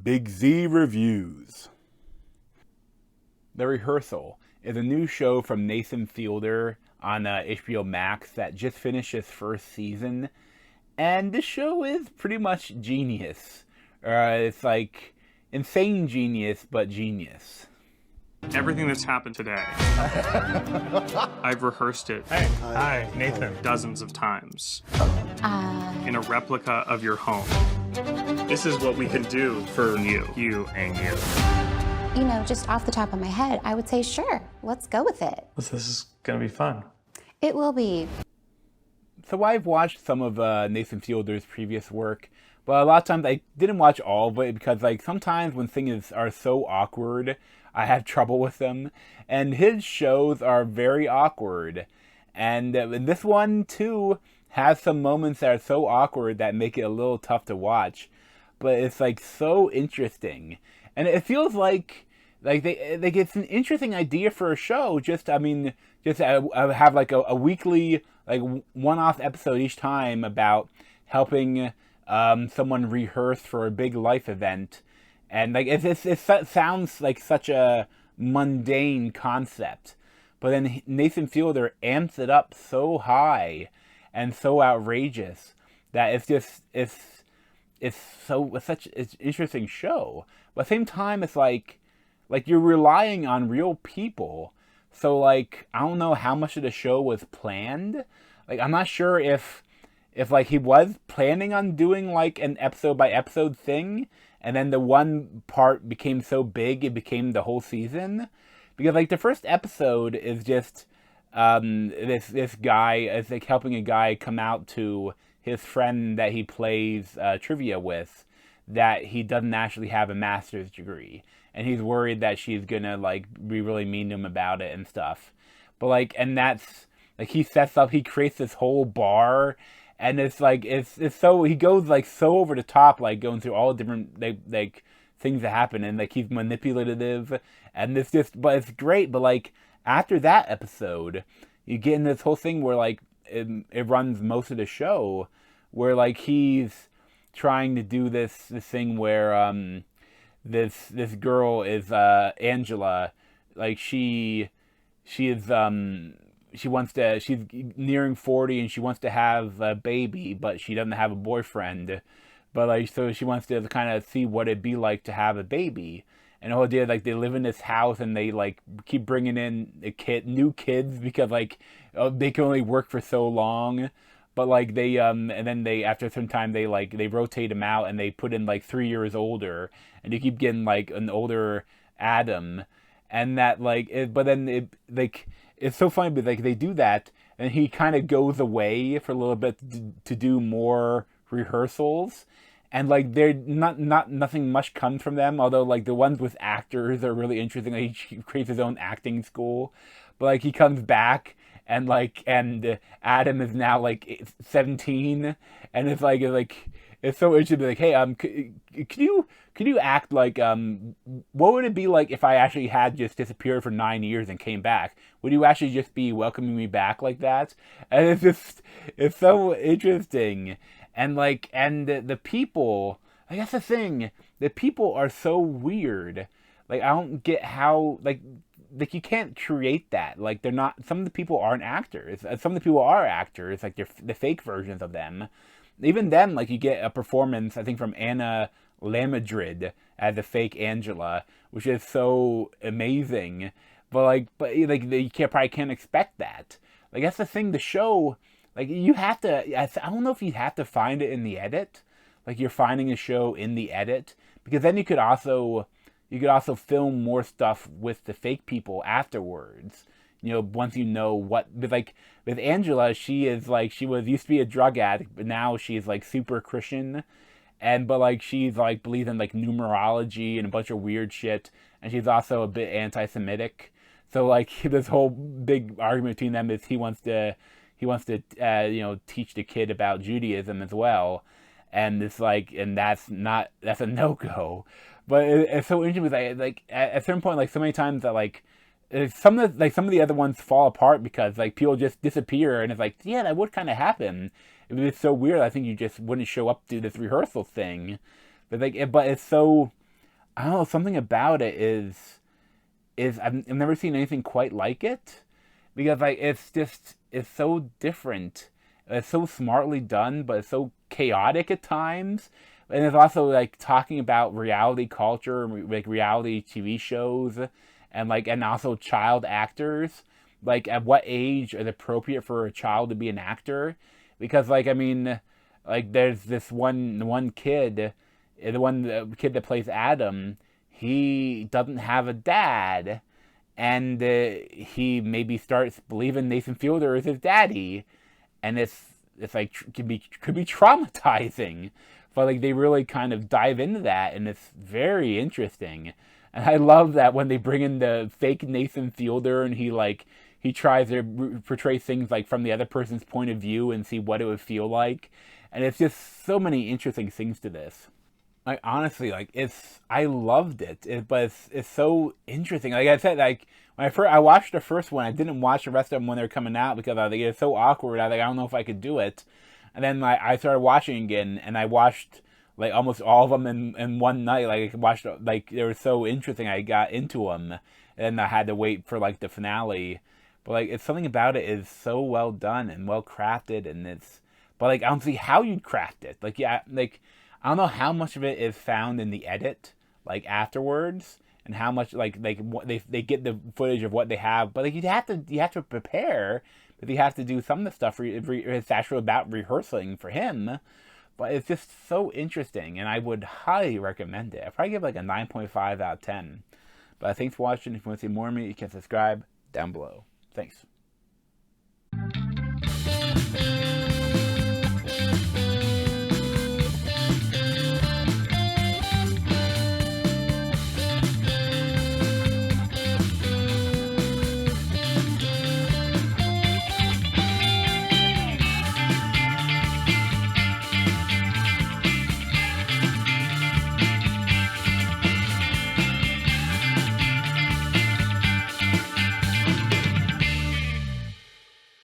Big Z Reviews. The Rehearsal is a new show from Nathan Fielder on HBO Max that just finished its first season. And this show is pretty much genius. It's like insane genius, but genius. Everything that's happened today, I've rehearsed it. Hey, hi, Nathan. Dozens of times. In a replica of your home. This is what we can do for you and you. You know, just off the top of my head, I would say, sure, let's go with it. This is gonna be fun. It will be. So I've watched some of Nathan Fielder's previous work, but a lot of times I didn't watch all of it because, like, sometimes when things are so awkward, I have trouble with them. And his shows are very awkward. And this one, too, has some moments that are so awkward that make it a little tough to watch. But it's, like, so interesting. And it feels like it's an interesting idea for a show. Just have like a weekly, like, one-off episode each time about helping someone rehearse for a big life event. And like it sounds like such a mundane concept, but then Nathan Fielder amps it up so high and so outrageous that it's such an interesting show. But at the same time, it's like you're relying on real people. So like I don't know how much of the show was planned. Like I'm not sure if like he was planning on doing like an episode by episode thing. And then the one part became so big, it became the whole season. Because, like, the first episode is just this guy, is like helping a guy come out to his friend that he plays trivia with, that he doesn't actually have a master's degree. And he's worried that she's gonna, like, be really mean to him about it and stuff. But, like, and that's, like, he creates this whole bar. And it's like it's so he goes like so over the top, like going through all different like things that happen, and like he's manipulative, and but it's great. But like after that episode, you get in this whole thing where like it runs most of the show, where like he's trying to do this thing where this girl is Angela, like she's nearing 40 and she wants to have a baby, but she doesn't have a boyfriend. But like, so she wants to kind of see what it'd be like to have a baby. And the whole idea, like, they live in this house and they like keep bringing in new kids because like they can only work for so long. But like they and then they after some time they rotate them out and they put in like 3 years older, and you keep getting like an older Adam, and that but then it like. It's so funny, but like they do that, and he kind of goes away for a little bit to do more rehearsals, and like they're nothing much comes from them. Although like the ones with actors are really interesting. Like, he creates his own acting school, but like he comes back and Adam is now like 17, and it's like it's so interesting. Like, hey, could you act like what would it be like if I actually had just disappeared for 9 years and came back? Would you actually just be welcoming me back like that? And it's so interesting. And like the people, like that's the thing. The people are so weird. Like I don't get how like you can't create that. Like they're not. Some of the people aren't actors. Some of the people are actors. Like they're the fake versions of them. Even then, like you get a performance, I think, from Anna Lamadrid as the fake Angela, which is so amazing. But you probably can't expect that. Like that's the thing. The show, like you have to. I don't know if you have to find it in the edit. Like you're finding a show in the edit, because then you could also film more stuff with the fake people afterwards. You know, once you know what, but like with Angela, she used to be a drug addict, but now she's like super Christian, but like she's like believes in like numerology and a bunch of weird shit, and she's also a bit anti-Semitic. So like this whole big argument between them is he wants to teach the kid about Judaism as well, and it's like, and that's a no-go. But it's so interesting because like at a certain point, like so many times that like. Some of the other ones fall apart because like people just disappear, and it's like, yeah, that would kind of happen. It was so weird. I think you just wouldn't show up to this rehearsal thing, but it's so I don't know, something about it is I've never seen anything quite like it, because like it's so different. It's so smartly done, but it's so chaotic at times. And it's also like talking about reality culture, like reality TV shows, and also child actors. Like at what age is appropriate for a child to be an actor? Because like I mean, like there's this one kid, the kid that plays Adam. He doesn't have a dad, and he maybe starts believing Nathan Fielder is his daddy, and it's like could be traumatizing, but like they really kind of dive into that, and it's very interesting. And I love that when they bring in the fake Nathan Fielder, and he tries to portray things like from the other person's point of view and see what it would feel like, and it's just so many interesting things to this. Like honestly, like I loved it, but it's so interesting. Like I said, like when I watched the first one, I didn't watch the rest of them when they're coming out because I think it's so awkward. I don't know if I could do it. And then like I started watching again, and I watched like almost all of them in one night. Like I watched, like they were so interesting. I got into them, and I had to wait for like the finale. But like it's something about it is so well done and well crafted, and but like I don't see how you'd craft it. Like yeah, like I don't know how much of it is found in the edit, like afterwards, and how much like what they get the footage of what they have. But like you have to prepare, but you have to do some of the stuff. It's actually about rehearsing for him. But it's just so interesting, and I would highly recommend it. I'd probably give it like a 9.5 out of 10. But thanks for watching. If you want to see more of me, you can subscribe down below. Thanks.